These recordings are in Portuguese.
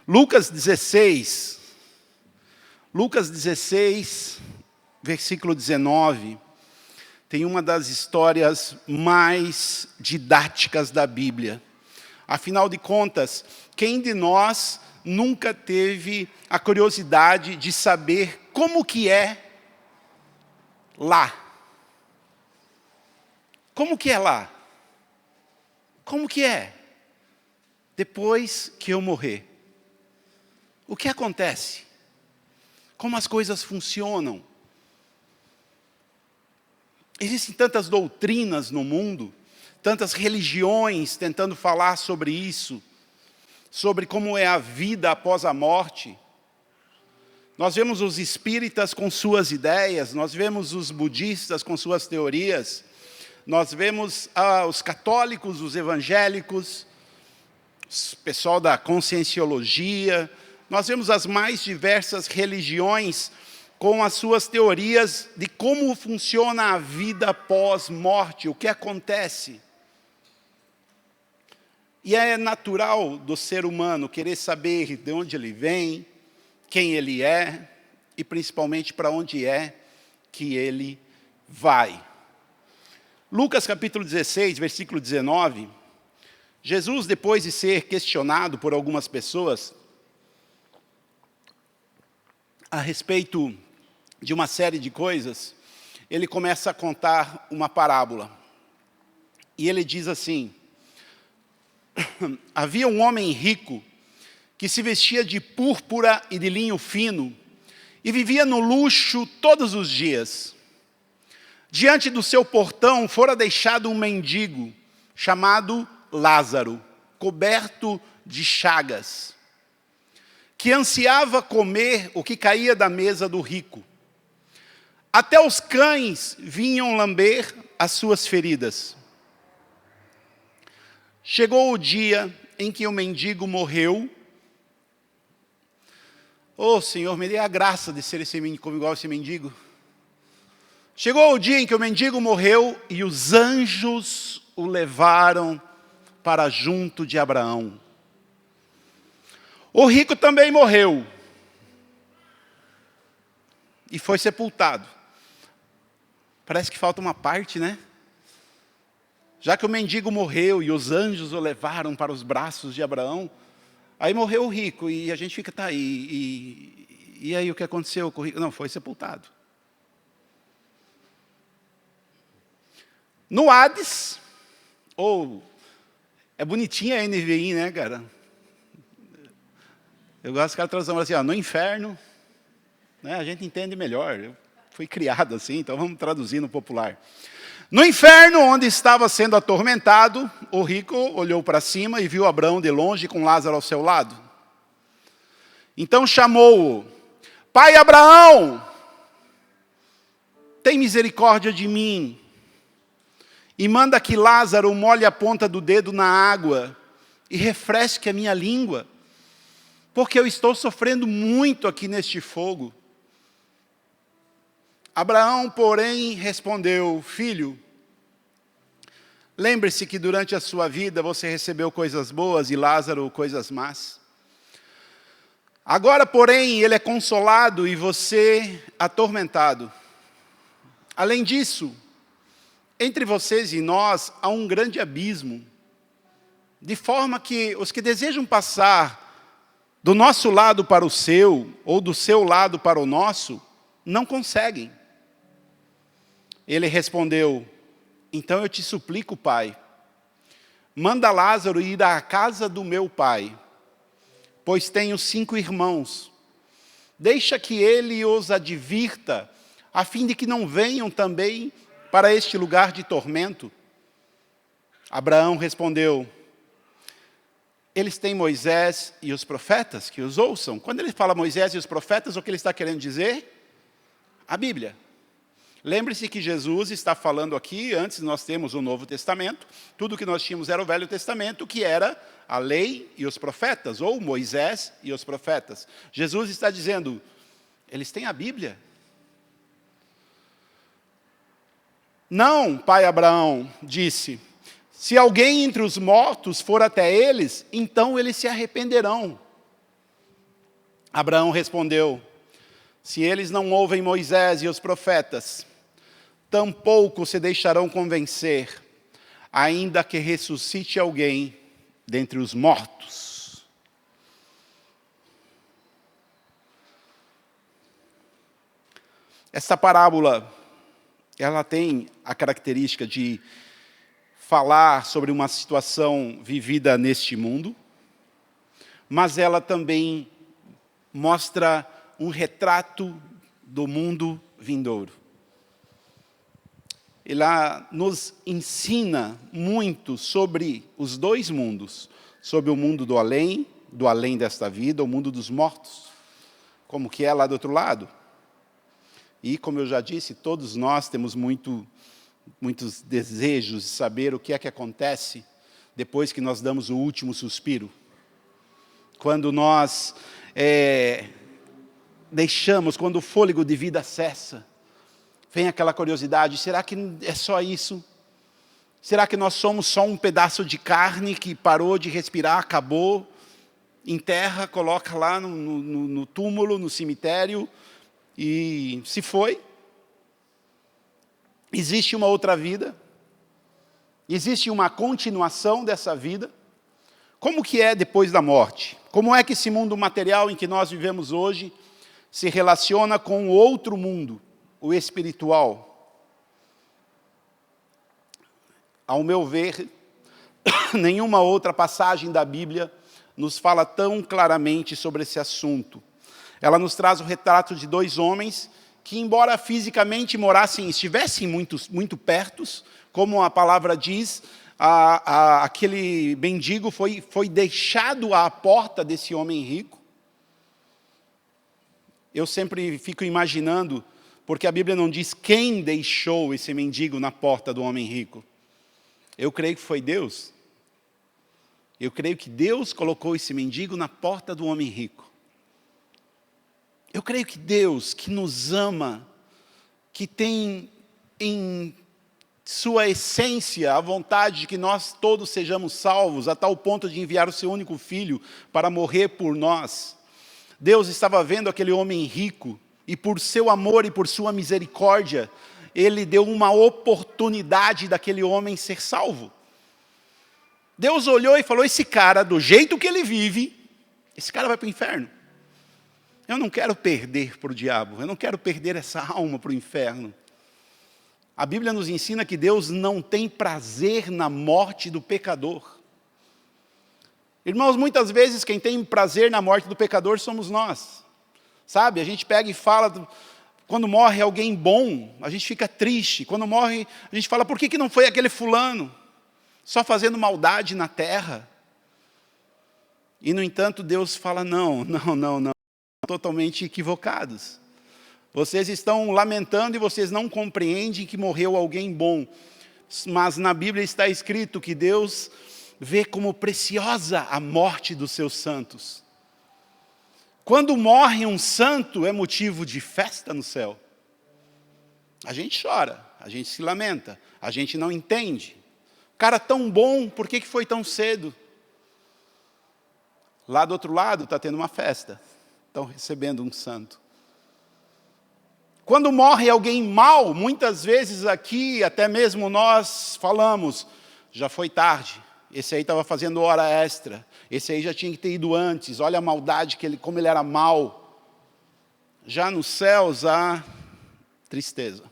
Lucas 16, versículo 19, tem uma das histórias mais didáticas da Bíblia. Afinal de contas, quem de nós nunca teve a curiosidade de saber como que é lá? Como que é lá? Como que é depois que eu morrer? O que acontece? Como as coisas funcionam? Existem tantas doutrinas no mundo, tantas religiões tentando falar sobre isso, sobre como é a vida após a morte. Nós vemos os espíritas com suas ideias, nós vemos os budistas com suas teorias, nós vemos os católicos, os evangélicos, o pessoal da conscienciologia. Nós vemos as mais diversas religiões com as suas teorias de como funciona a vida pós-morte, o que acontece. E é natural do ser humano querer saber de onde ele vem, quem ele é e principalmente para onde é que ele vai. Lucas capítulo 16, versículo 19, Jesus, depois de ser questionado por algumas pessoas a respeito de uma série de coisas, ele começa a contar uma parábola. E ele diz assim: havia um homem rico que se vestia de púrpura e de linho fino e vivia no luxo todos os dias. Diante do seu portão fora deixado um mendigo chamado Lázaro, coberto de chagas, que ansiava comer o que caía da mesa do rico. Até os cães vinham lamber as suas feridas. Chegou o dia em que o mendigo morreu. Oh, Senhor, me dê a graça de ser igual esse mendigo. Chegou o dia em que o mendigo morreu e os anjos o levaram para junto de Abraão. O rico também morreu e foi sepultado. Parece que falta uma parte, né? Já que o mendigo morreu e os anjos o levaram para os braços de Abraão, aí morreu o rico e a gente fica, tá aí, e aí o que aconteceu com o rico? Não, foi sepultado. No Hades, é bonitinha a NVI, né, cara? Eu gosto que ela tradução assim, no inferno, né, a gente entende melhor. Eu fui criado assim, então vamos traduzir no popular. No inferno, onde estava sendo atormentado, o rico olhou para cima e viu Abraão de longe com Lázaro ao seu lado. Então chamou-o: Pai Abraão, tem misericórdia de mim e manda que Lázaro molhe a ponta do dedo na água e refresque a minha língua, porque eu estou sofrendo muito aqui neste fogo. Abraão, porém, respondeu: Filho, lembre-se que durante a sua vida você recebeu coisas boas e Lázaro coisas más. Agora, porém, ele é consolado e você atormentado. Além disso, entre vocês e nós há um grande abismo, de forma que os que desejam passar do nosso lado para o seu, ou do seu lado para o nosso, não conseguem. Ele respondeu: então eu te suplico, pai, manda Lázaro ir à casa do meu pai, pois tenho 5 irmãos. Deixa que ele os advirta, a fim de que não venham também para este lugar de tormento. Abraão respondeu: eles têm Moisés e os profetas, que os ouçam. Quando ele fala Moisés e os profetas, o que ele está querendo dizer? A Bíblia. Lembre-se que Jesus está falando aqui, antes nós temos o Novo Testamento, tudo que nós tínhamos era o Velho Testamento, que era a lei e os profetas, ou Moisés e os profetas. Jesus está dizendo, eles têm a Bíblia. Não, pai Abraão, disse, se alguém entre os mortos for até eles, então eles se arrependerão. Abraão respondeu: se eles não ouvem Moisés e os profetas, tampouco se deixarão convencer, ainda que ressuscite alguém dentre os mortos. Essa parábola, ela tem a característica de falar sobre uma situação vivida neste mundo, mas ela também mostra um retrato do mundo vindouro. Ela nos ensina muito sobre os dois mundos, sobre o mundo do além desta vida, o mundo dos mortos, como que é lá do outro lado. E, como eu já disse, todos nós temos muitos desejos de saber o que é que acontece depois que nós damos o último suspiro. Quando nós deixamos, quando o fôlego de vida cessa, vem aquela curiosidade: será que é só isso? Será que nós somos só um pedaço de carne que parou de respirar, acabou, enterra, coloca lá no túmulo, no cemitério, e se foi? Existe uma outra vida? Existe uma continuação dessa vida? Como que é depois da morte? Como é que esse mundo material em que nós vivemos hoje se relaciona com o outro mundo, o espiritual? Ao meu ver, nenhuma outra passagem da Bíblia nos fala tão claramente sobre esse assunto. Ela nos traz o retrato de dois homens que, embora fisicamente estivessem muito perto, como a palavra diz, aquele mendigo foi deixado à porta desse homem rico. Eu sempre fico imaginando, porque a Bíblia não diz quem deixou esse mendigo na porta do homem rico. Eu creio que foi Deus. Eu creio que Deus colocou esse mendigo na porta do homem rico. Eu creio que Deus, que nos ama, que tem em sua essência a vontade de que nós todos sejamos salvos, a tal ponto de enviar o seu único filho para morrer por nós. Deus estava vendo aquele homem rico, e por seu amor e por sua misericórdia, Ele deu uma oportunidade daquele homem ser salvo. Deus olhou e falou: esse cara, do jeito que ele vive, esse cara vai para o inferno. Eu não quero perder para o diabo, eu não quero perder essa alma para o inferno. A Bíblia nos ensina que Deus não tem prazer na morte do pecador. Irmãos, muitas vezes quem tem prazer na morte do pecador somos nós. Sabe, a gente pega e fala, quando morre alguém bom, a gente fica triste. Quando morre, a gente fala: por que não foi aquele fulano? Só fazendo maldade na terra. E, no entanto, Deus fala: não. Totalmente equivocados. Vocês estão lamentando e vocês não compreendem que morreu alguém bom. Mas na Bíblia está escrito que Deus vê como preciosa a morte dos seus santos. Quando morre um santo, é motivo de festa no céu. A gente chora, a gente se lamenta, a gente não entende. Cara tão bom, por que foi tão cedo? Lá do outro lado está tendo uma festa. Estão recebendo um santo. Quando morre alguém mau, muitas vezes aqui, até mesmo nós falamos: já foi tarde, esse aí estava fazendo hora extra, esse aí já tinha que ter ido antes, olha a maldade, como ele era mau. Já nos céus há tristeza.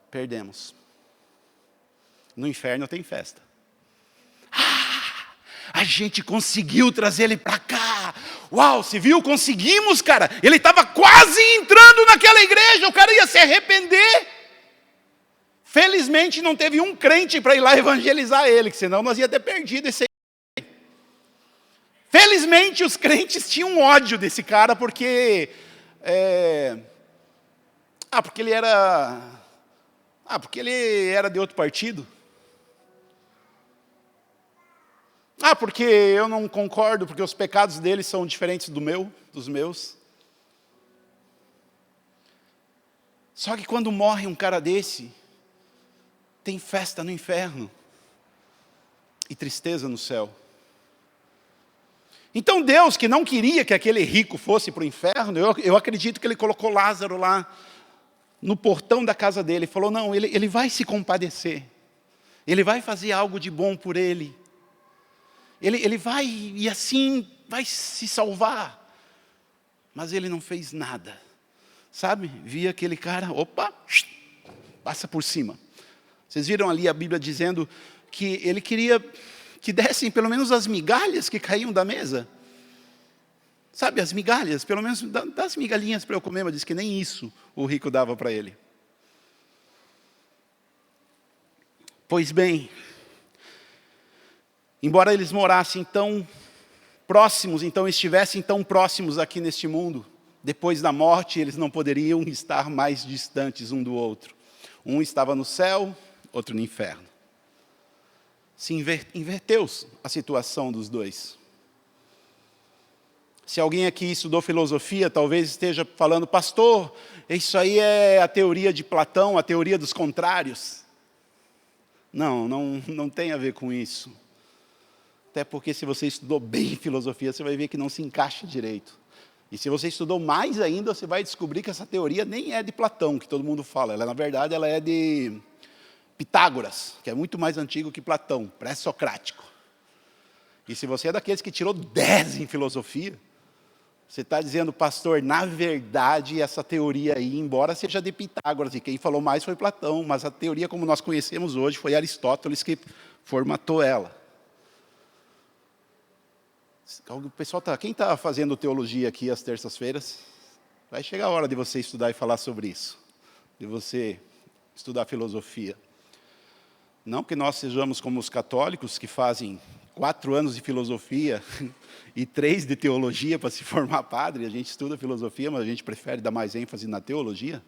Perdemos. No inferno tem festa. A gente conseguiu trazer ele para cá. Uau, você viu? Conseguimos, cara. Ele estava quase entrando naquela igreja. O cara ia se arrepender. Felizmente não teve um crente para ir lá evangelizar ele, que senão nós ia ter perdido esse aí. Felizmente os crentes tinham ódio desse cara, porque porque ele era de outro partido. Porque eu não concordo, porque os pecados dele são diferentes dos meus. Só que quando morre um cara desse, tem festa no inferno e tristeza no céu. Então Deus, que não queria que aquele rico fosse para o inferno, eu acredito que Ele colocou Lázaro lá no portão da casa dele. Falou, não, ele vai se compadecer. Ele vai fazer algo de bom por ele. Ele vai, e assim, vai se salvar. Mas ele não fez nada. Sabe? Via aquele cara, opa, passa por cima. Vocês viram ali a Bíblia dizendo que ele queria que dessem pelo menos as migalhas que caíam da mesa. Sabe, as migalhas, pelo menos das migalhinhas para eu comer, mas diz que nem isso o rico dava para ele. Pois bem, embora eles morassem tão próximos, então estivessem tão próximos aqui neste mundo, depois da morte eles não poderiam estar mais distantes um do outro. Um estava no céu, outro no inferno. Se inverteu a situação dos dois. Se alguém aqui estudou filosofia, talvez esteja falando, pastor, isso aí é a teoria de Platão, a teoria dos contrários. Não tem a ver com isso. Até porque se você estudou bem filosofia, você vai ver que não se encaixa direito. E se você estudou mais ainda, você vai descobrir que essa teoria nem é de Platão, que todo mundo fala. Na verdade, ela é de Pitágoras, que é muito mais antigo que Platão, pré-socrático. E se você é daqueles que tirou 10 em filosofia, você está dizendo, pastor, na verdade, essa teoria aí, embora seja de Pitágoras, e quem falou mais foi Platão, mas a teoria como nós conhecemos hoje foi Aristóteles que formatou ela. O pessoal quem está fazendo teologia aqui às terças-feiras? Vai chegar a hora de você estudar e falar sobre isso, de você estudar filosofia. Não que nós sejamos como os católicos que fazem 4 anos de filosofia e 3 de teologia para se formar padre. A gente estuda filosofia, mas a gente prefere dar mais ênfase na teologia.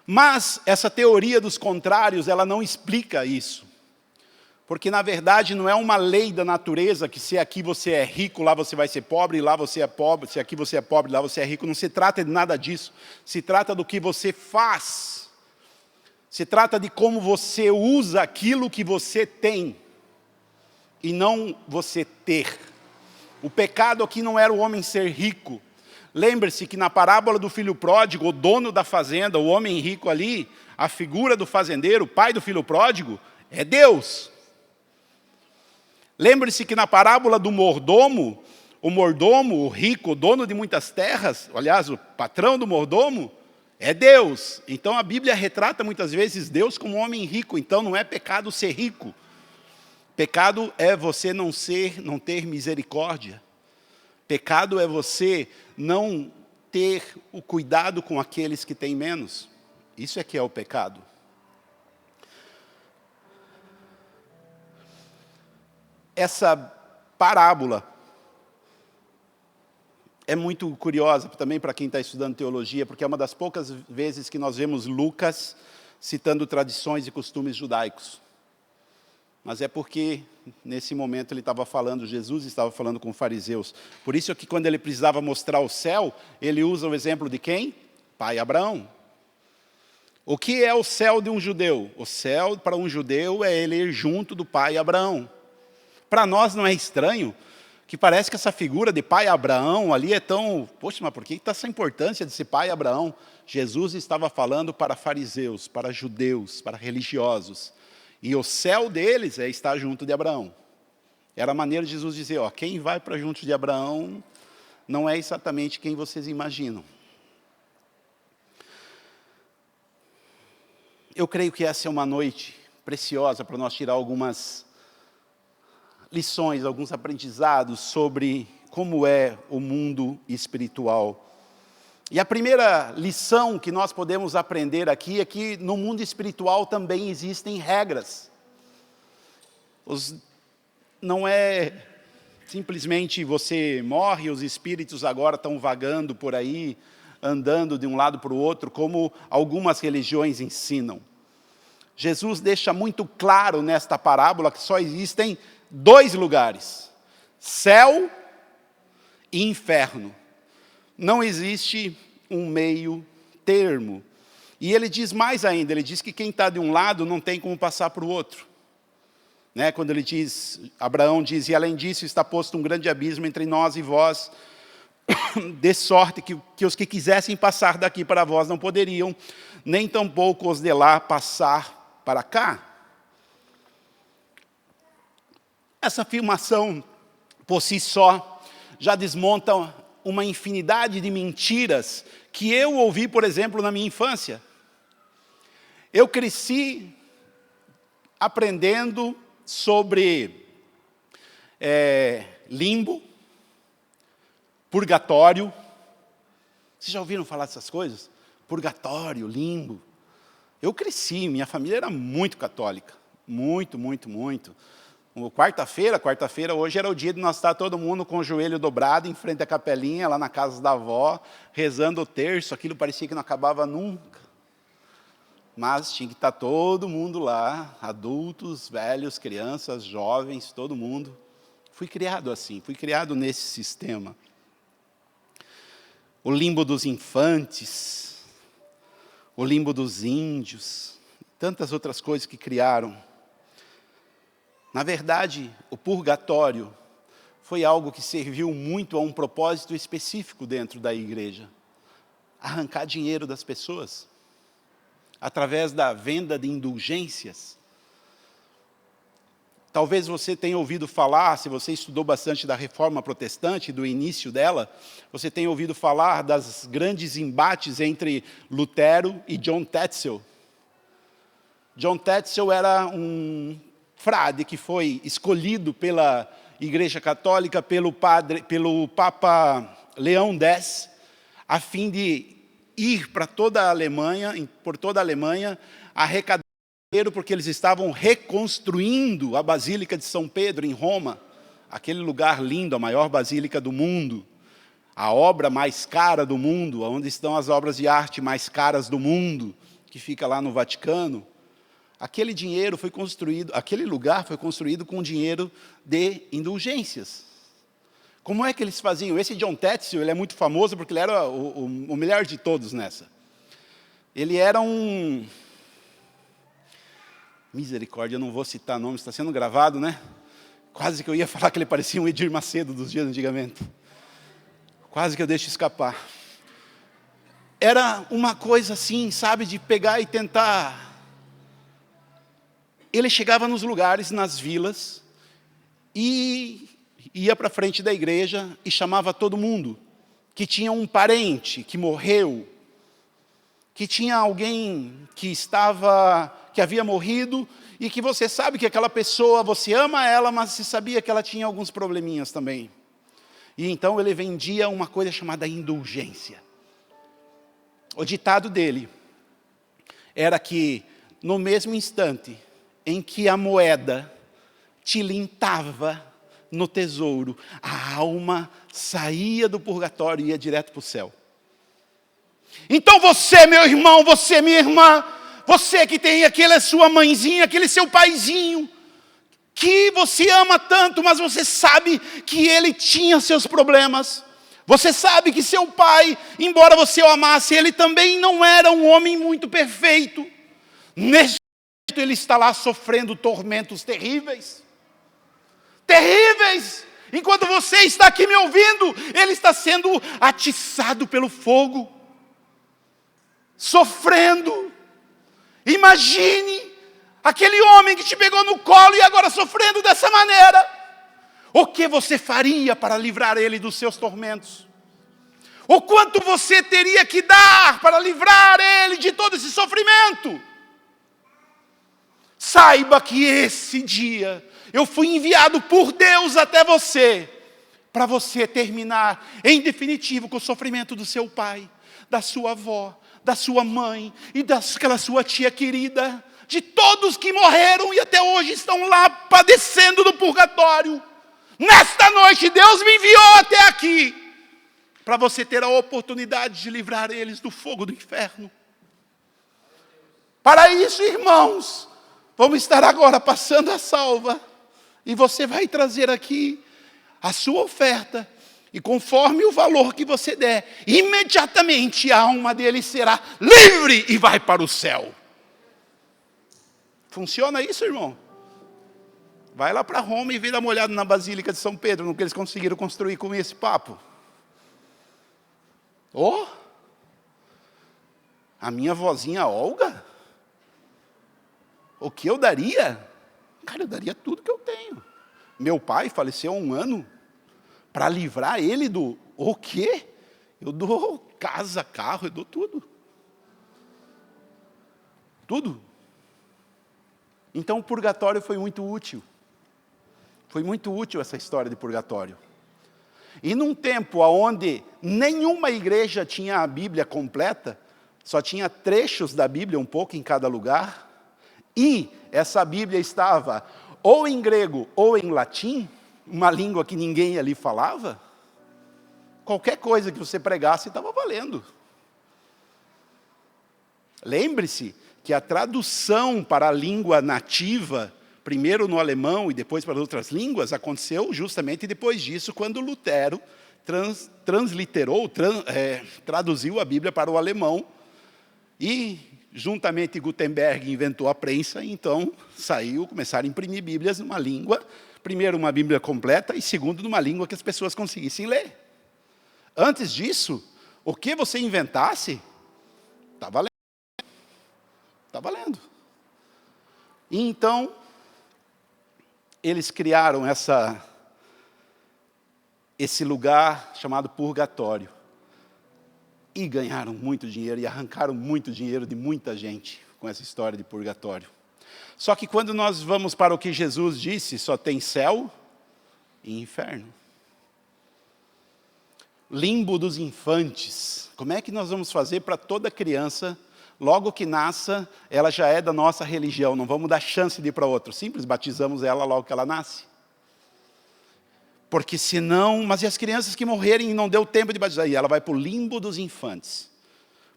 Mas essa teoria dos contrários, ela não explica isso. Porque, na verdade, não é uma lei da natureza que se aqui você é rico, lá você vai ser pobre, e lá você é pobre, se aqui você é pobre, lá você é rico. Não se trata de nada disso. Se trata do que você faz. Se trata de como você usa aquilo que você tem. E não você ter. O pecado aqui não era o homem ser rico. Lembre-se que na parábola do filho pródigo, o dono da fazenda, o homem rico ali, a figura do fazendeiro, o pai do filho pródigo, é Deus. Lembre-se que na parábola do mordomo, o rico, o dono de muitas terras, aliás, o patrão do mordomo, é Deus. Então a Bíblia retrata muitas vezes Deus como um homem rico. Então não é pecado ser rico. Pecado é você não ter misericórdia. Pecado é você não ter o cuidado com aqueles que têm menos. Isso é que é o pecado. Essa parábola é muito curiosa também para quem está estudando teologia, porque é uma das poucas vezes que nós vemos Lucas citando tradições e costumes judaicos. Mas é porque, nesse momento, Jesus estava falando com fariseus. Por isso que quando ele precisava mostrar o céu, ele usa o exemplo de quem? Pai Abraão. O que é o céu de um judeu? O céu, para um judeu, é ele ir junto do pai Abraão. Para nós não é estranho que parece que essa figura de pai Abraão ali é tão... Poxa, mas por que está essa importância de ser pai Abraão? Jesus estava falando para fariseus, para judeus, para religiosos. E o céu deles é estar junto de Abraão. Era a maneira de Jesus dizer, quem vai para junto de Abraão não é exatamente quem vocês imaginam. Eu creio que essa é uma noite preciosa para nós tirar algumas lições, alguns aprendizados sobre como é o mundo espiritual. E a primeira lição que nós podemos aprender aqui é que no mundo espiritual também existem regras. Não é simplesmente você morre, os espíritos agora estão vagando por aí, andando de um lado para o outro, como algumas religiões ensinam. Jesus deixa muito claro nesta parábola que só existem 2 lugares, céu e inferno. Não existe um meio termo. E ele diz mais ainda, ele diz que quem está de um lado não tem como passar para o outro. né? Quando ele diz, Abraão diz, e além disso está posto um grande abismo entre nós e vós, de sorte que os que quisessem passar daqui para vós não poderiam, nem tampouco os de lá passar para cá. Essa afirmação, por si só, já desmonta uma infinidade de mentiras que eu ouvi, por exemplo, na minha infância. Eu cresci aprendendo sobre limbo, purgatório. Vocês já ouviram falar dessas coisas? Purgatório, limbo. Eu cresci, minha família era muito católica. Muito, muito, muito. Quarta-feira hoje era o dia de nós estar todo mundo com o joelho dobrado em frente à capelinha, lá na casa da avó, rezando o terço. Aquilo parecia que não acabava nunca. Mas tinha que estar todo mundo lá, adultos, velhos, crianças, jovens, todo mundo. Fui criado assim, fui criado nesse sistema. O limbo dos infantes, o limbo dos índios, tantas outras coisas que criaram. Na verdade, o purgatório foi algo que serviu muito a um propósito específico dentro da igreja. Arrancar dinheiro das pessoas, através da venda de indulgências. Talvez você tenha ouvido falar, se você estudou bastante da Reforma Protestante, do início dela, você tenha ouvido falar das grandes embates entre Lutero e John Tetzel. John Tetzel era um frade que foi escolhido pela Igreja Católica, pelo Papa Leão X, a fim de ir para toda a Alemanha, por toda a Alemanha, arrecadar dinheiro, porque eles estavam reconstruindo a Basílica de São Pedro, em Roma, aquele lugar lindo, a maior basílica do mundo, a obra mais cara do mundo, onde estão as obras de arte mais caras do mundo, que fica lá no Vaticano. Aquele dinheiro foi construído, aquele lugar foi construído com dinheiro de indulgências. Como é que eles faziam? Esse John Tetzel, ele é muito famoso porque ele era o melhor de todos nessa. Ele era um... Misericórdia, eu não vou citar nomes, está sendo gravado, né? Quase que eu ia falar que ele parecia um Edir Macedo dos dias antigamente. Quase que eu deixo escapar. Era uma coisa assim, sabe, de pegar e tentar... Ele chegava nos lugares, nas vilas, e ia para frente da igreja e chamava todo mundo que tinha um parente que morreu, que tinha alguém que havia morrido, e que você sabe que aquela pessoa, você ama ela, mas você sabia que ela tinha alguns probleminhas também. E então ele vendia uma coisa chamada indulgência. O ditado dele era que, no mesmo instante em que a moeda tilintava no tesouro, a alma saía do purgatório e ia direto para o céu. Então você, meu irmão, você, minha irmã, você que tem aquela sua mãezinha, aquele seu paizinho, que você ama tanto, mas você sabe que ele tinha seus problemas. Você sabe que seu pai, embora você o amasse, ele também não era um homem muito perfeito. Nesse momento ele está lá sofrendo tormentos terríveis. Terríveis! Enquanto você está aqui me ouvindo, ele está sendo atiçado pelo fogo. Sofrendo. Imagine aquele homem que te pegou no colo e agora sofrendo dessa maneira. O que você faria para livrar ele dos seus tormentos? O quanto você teria que dar para livrar ele de todo esse sofrimento? Saiba que esse dia eu fui enviado por Deus até você, para você terminar em definitivo com o sofrimento do seu pai, da sua avó, da sua mãe e daquela sua tia querida, de todos que morreram e até hoje estão lá padecendo do purgatório. Nesta noite Deus me enviou até aqui, para você ter a oportunidade de livrar eles do fogo do inferno. Para isso, irmãos, vamos estar agora passando a salva, e você vai trazer aqui a sua oferta, e conforme o valor que você der, imediatamente a alma dele será livre e vai para o céu. Funciona isso, irmão? Vai lá para Roma e vê dar uma olhada na Basílica de São Pedro, no que eles conseguiram construir com esse papo. Oh! A minha vozinha Olga? O que eu daria? Cara, eu daria tudo que eu tenho. Meu pai faleceu há 1 ano para livrar ele do... O quê? Eu dou casa, carro, eu dou tudo. Tudo. Então o purgatório foi muito útil. Foi muito útil essa história de purgatório. E num tempo onde nenhuma igreja tinha a Bíblia completa, só tinha trechos da Bíblia, um pouco em cada lugar, e essa Bíblia estava ou em grego ou em latim, uma língua que ninguém ali falava, qualquer coisa que você pregasse estava valendo. Lembre-se que a tradução para a língua nativa, primeiro no alemão e depois para outras línguas, aconteceu justamente depois disso, quando Lutero traduziu a Bíblia para o alemão, e juntamente Gutenberg inventou a prensa, então começaram a imprimir Bíblias numa língua, primeiro uma Bíblia completa e segundo numa língua que as pessoas conseguissem ler. Antes disso, o que você inventasse, está valendo. Está valendo. E então, eles criaram esse lugar chamado purgatório. E ganharam muito dinheiro, e arrancaram muito dinheiro de muita gente com essa história de purgatório. Só que quando nós vamos para o que Jesus disse, só tem céu e inferno. Limbo dos infantes. Como é que nós vamos fazer para toda criança, logo que nasça, ela já é da nossa religião, não vamos dar chance de ir para outro. Simples, batizamos ela logo que ela nasce. Porque senão, mas e as crianças que morrerem e não deu tempo de batizar? E ela vai para o limbo dos infantes.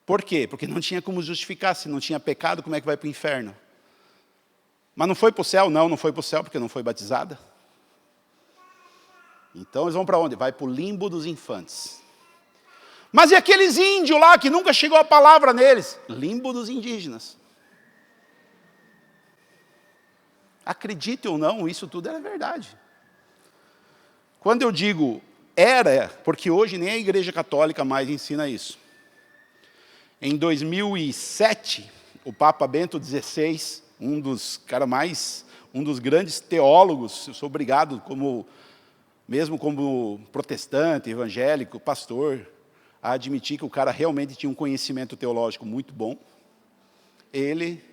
Por quê? Porque não tinha como justificar, se não tinha pecado, como é que vai para o inferno? Mas não foi para o céu? Não foi para o céu, porque não foi batizada. Então eles vão para onde? Vai para o limbo dos infantes. Mas e aqueles índios lá, que nunca chegou a palavra neles? Limbo dos indígenas. Acredite ou não, isso tudo era verdade. Quando eu digo era, porque hoje nem a Igreja Católica mais ensina isso. Em 2007, o Papa Bento XVI, um dos grandes teólogos, eu sou obrigado, mesmo como protestante, evangélico, pastor, a admitir que o cara realmente tinha um conhecimento teológico muito bom. Ele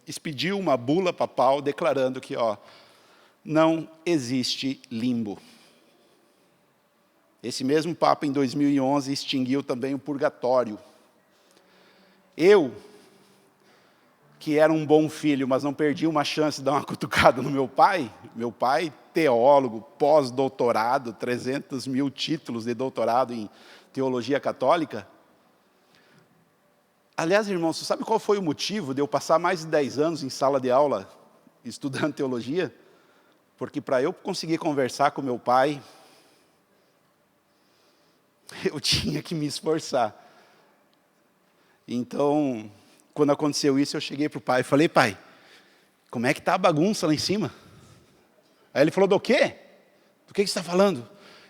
expediu uma bula papal declarando que não existe limbo. Esse mesmo Papa, em 2011, extinguiu também o purgatório. Eu, que era um bom filho, mas não perdi uma chance de dar uma cutucada no meu pai, teólogo, pós-doutorado, 300 mil títulos de doutorado em teologia católica. Aliás, irmãos, você sabe qual foi o motivo de eu passar mais de 10 anos em sala de aula, estudando teologia? Porque para eu conseguir conversar com meu pai, eu tinha que me esforçar. Então, quando aconteceu isso, eu cheguei para o pai e falei: pai, como é que está a bagunça lá em cima? Aí ele falou: do quê? Do que você está falando?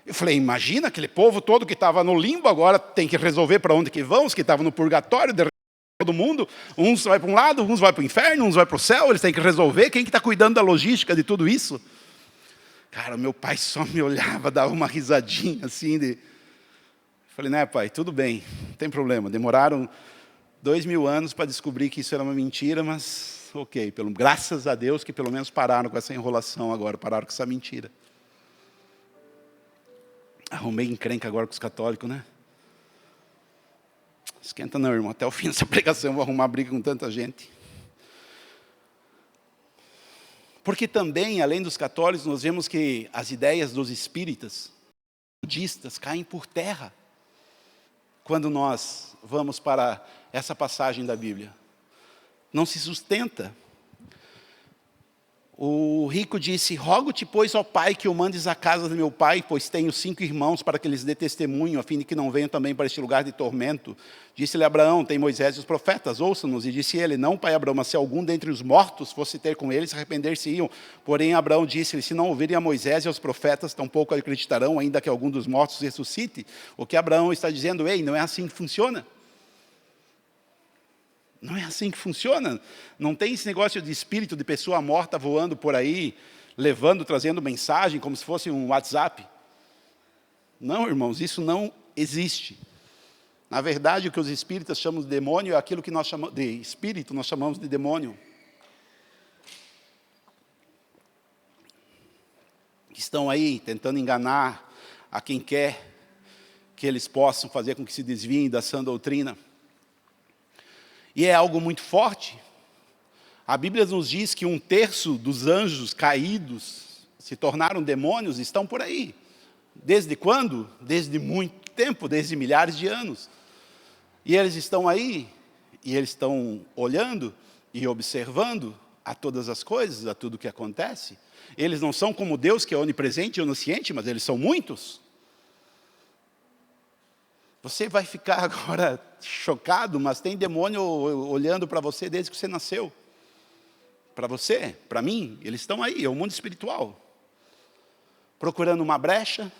Eu falei: imagina aquele povo todo que estava no limbo, agora tem que resolver para onde que vão, os que estavam no purgatório, de todo mundo, uns vai para um lado, uns vai para o inferno, uns vai para o céu, eles têm que resolver, quem que está cuidando da logística de tudo isso? Cara, meu pai só me olhava, dava uma risadinha assim, falei: né, pai, tudo bem, não tem problema. Demoraram 2000 anos para descobrir que isso era uma mentira, mas ok, graças a Deus que pelo menos pararam com essa enrolação agora, pararam com essa mentira. Arrumei encrenca agora com os católicos, né? Esquenta não, irmão, até o fim dessa pregação eu vou arrumar briga com tanta gente. Porque também, além dos católicos, nós vemos que as ideias dos espíritas, budistas, caem por terra quando nós vamos para essa passagem da Bíblia. Não se sustenta. O rico disse: rogo-te, pois, ó pai, que o mandes à casa do meu pai, pois tenho 5 irmãos, para que eles dê testemunho, a fim de que não venham também para este lugar de tormento. Disse-lhe Abraão: tem Moisés e os profetas, ouçam-nos. E disse ele: não, pai Abraão, mas se algum dentre os mortos fosse ter com eles, arrepender-se-iam. Porém Abraão disse-lhe: se não ouvirem a Moisés e aos profetas, tampouco acreditarão, ainda que algum dos mortos ressuscite. O que Abraão está dizendo: ei, não é assim que funciona. Não é assim que funciona. Não tem esse negócio de espírito de pessoa morta voando por aí, levando, trazendo mensagem, como se fosse um WhatsApp. Não, irmãos, isso não existe. Na verdade, o que os espíritas chamam de demônio é aquilo que nós chamamos de espírito, nós chamamos de demônio. Estão aí tentando enganar a quem quer que eles possam fazer com que se desviem da sã doutrina. E é algo muito forte. A Bíblia nos diz que 1/3 dos anjos caídos se tornaram demônios, estão por aí. Desde quando? Desde muito tempo, desde milhares de anos. E eles estão aí, e eles estão olhando e observando a todas as coisas, a tudo que acontece. Eles não são como Deus, que é onipresente e onisciente, mas eles são muitos. Você vai ficar agora chocado, mas tem demônio olhando para você desde que você nasceu. Para você, para mim, eles estão aí, é o mundo espiritual. Procurando uma brecha,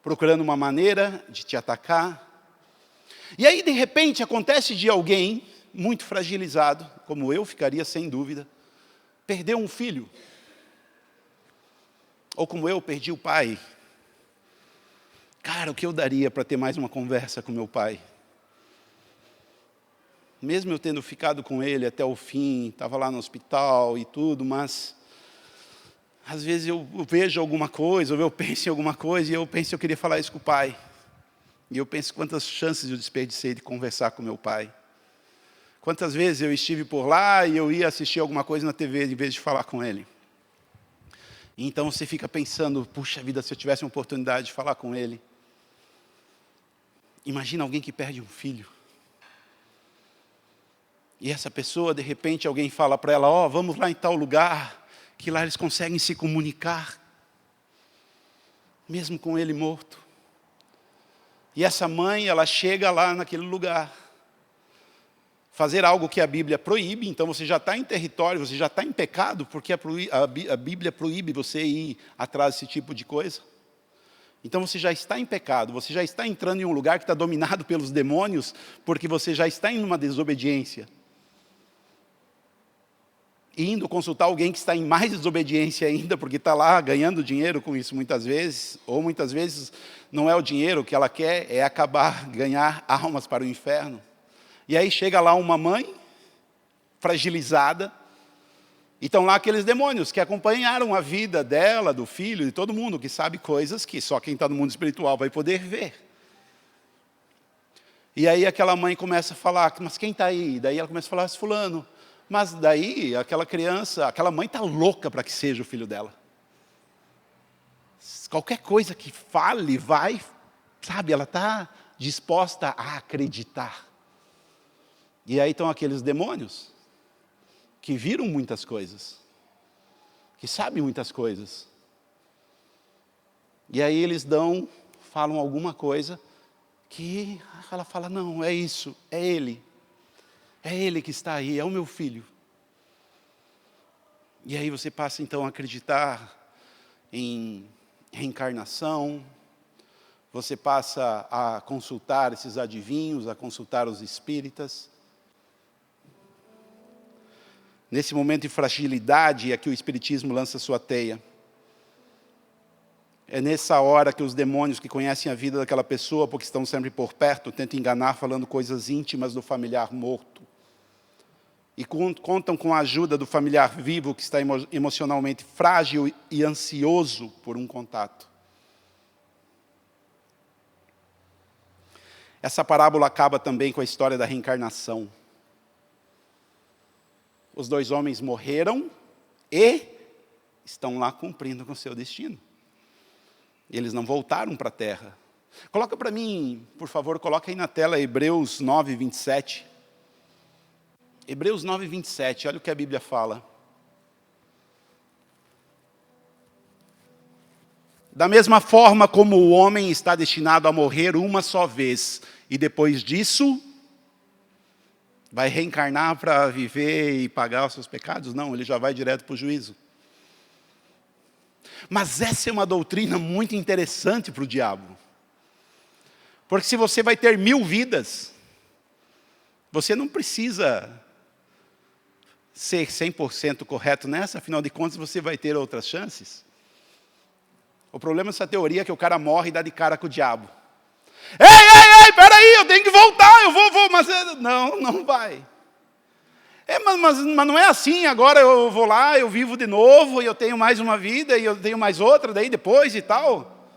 procurando uma maneira de te atacar. E aí, de repente, acontece de alguém muito fragilizado, como eu ficaria sem dúvida, perder um filho. Ou como eu perdi o pai. Cara, o que eu daria para ter mais uma conversa com meu pai? Mesmo eu tendo ficado com ele até o fim, estava lá no hospital e tudo, mas às vezes eu vejo alguma coisa, ou eu penso em alguma coisa, e eu penso que eu queria falar isso com o pai. E eu penso quantas chances eu desperdicei de conversar com meu pai. Quantas vezes eu estive por lá e eu ia assistir alguma coisa na TV em vez de falar com ele. Então você fica pensando, puxa vida, se eu tivesse uma oportunidade de falar com ele. Imagina alguém que perde um filho. E essa pessoa, de repente, alguém fala para ela: ó, vamos lá em tal lugar, que lá eles conseguem se comunicar, mesmo com ele morto. E essa mãe, ela chega lá naquele lugar, fazer algo que a Bíblia proíbe, então você já está em território, você já está em pecado, porque a Bíblia proíbe você ir atrás desse tipo de coisa. Então você já está em pecado, você já está entrando em um lugar que está dominado pelos demônios, porque você já está em uma desobediência. E indo consultar alguém que está em mais desobediência ainda, porque está lá ganhando dinheiro com isso muitas vezes, ou muitas vezes não é o dinheiro que ela quer, é acabar, ganhar almas para o inferno. E aí chega lá uma mãe, fragilizada, e estão lá aqueles demônios que acompanharam a vida dela, do filho, de todo mundo, que sabe coisas que só quem está no mundo espiritual vai poder ver. E aí aquela mãe começa a falar: mas quem está aí? Daí ela começa a falar: fulano. Mas daí aquela criança, aquela mãe está louca para que seja o filho dela. Qualquer coisa que fale, vai, sabe, ela está disposta a acreditar. E aí estão aqueles demônios que viram muitas coisas, que sabem muitas coisas. E aí eles falam alguma coisa que ela fala: não, é isso, é ele que está aí, é o meu filho. E aí você passa então a acreditar em reencarnação, você passa a consultar esses adivinhos, a consultar os espíritas. Nesse momento de fragilidade é que o espiritismo lança sua teia. É nessa hora que os demônios que conhecem a vida daquela pessoa, porque estão sempre por perto, tentam enganar falando coisas íntimas do familiar morto. E contam com a ajuda do familiar vivo que está emocionalmente frágil e ansioso por um contato. Essa parábola acaba também com a história da reencarnação. Os 2 homens morreram e estão lá cumprindo com o seu destino. Eles não voltaram para a terra. Coloca para mim, por favor, coloca aí na tela Hebreus 9, 27. Hebreus 9, 27, olha o que a Bíblia fala. Da mesma forma como o homem está destinado a morrer uma só vez, e depois disso, vai reencarnar para viver e pagar os seus pecados? Não, ele já vai direto para o juízo. Mas essa é uma doutrina muito interessante para o diabo. Porque se você vai ter 1000 vidas, você não precisa ser 100% correto nessa, afinal de contas você vai ter outras chances. O problema dessa teoria é que o cara morre e dá de cara com o diabo. Ei, peraí, eu tenho que voltar, eu vou, mas não vai. Mas não é assim, agora eu vou lá, eu vivo de novo, e eu tenho mais uma vida, e eu tenho mais outra, daí depois e tal.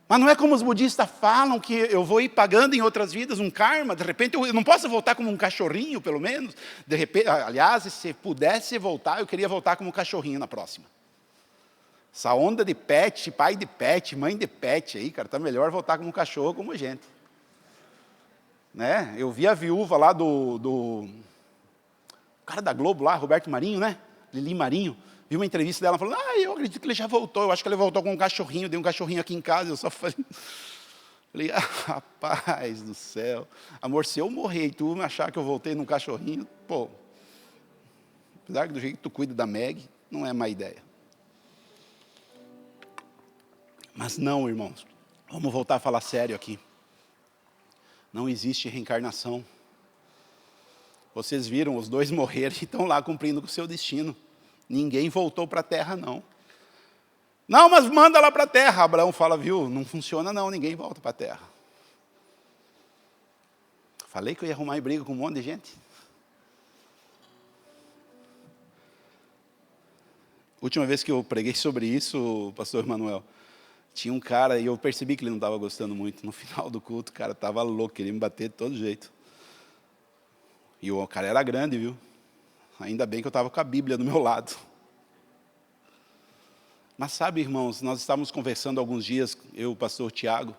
Mas não é como os budistas falam, que eu vou ir pagando em outras vidas um karma, de repente eu não posso voltar como um cachorrinho, pelo menos. De repente, aliás, se pudesse voltar, eu queria voltar como um cachorrinho na próxima. Essa onda de pet, pai de pet, mãe de pet aí, cara, tá melhor voltar como um cachorro, como gente. Né? Eu vi a viúva lá do cara da Globo lá, Roberto Marinho, né? Lili Marinho. Vi uma entrevista dela falando, eu acredito que ele já voltou. Eu acho que ele voltou com um cachorrinho. Dei um cachorrinho aqui em casa. Eu só falei, rapaz do céu. Amor, se eu morrer e tu achar que eu voltei num cachorrinho, pô. Apesar que do jeito que tu cuida da Meg, não é má ideia. Mas não, irmãos. Vamos voltar a falar sério aqui. Não existe reencarnação. Vocês viram, os dois morreram e estão lá cumprindo com o seu destino. Ninguém voltou para a terra, não. Não, mas manda lá para a terra. Abraão fala, viu, não funciona não, ninguém volta para a terra. Falei que eu ia arrumar briga com um monte de gente. Última vez que eu preguei sobre isso, pastor Emanuel, tinha um cara e eu percebi que ele não estava gostando muito. No final do culto, o cara estava louco, queria me bater de todo jeito. E o cara era grande, viu? Ainda bem que eu estava com a Bíblia do meu lado. Mas sabe, irmãos, nós estávamos conversando alguns dias, eu e o pastor Tiago,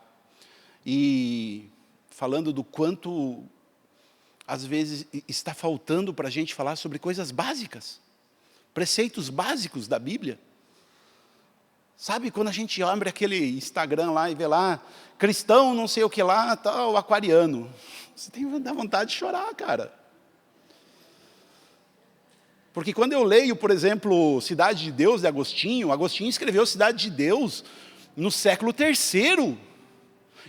e falando do quanto, às vezes, está faltando para a gente falar sobre coisas básicas, preceitos básicos da Bíblia. Sabe, quando a gente abre aquele Instagram lá e vê lá, cristão não sei o que lá, tal, aquariano. Você tem que dar vontade de chorar, cara. Porque quando eu leio, por exemplo, Cidade de Deus, de Agostinho, Agostinho escreveu Cidade de Deus no século III.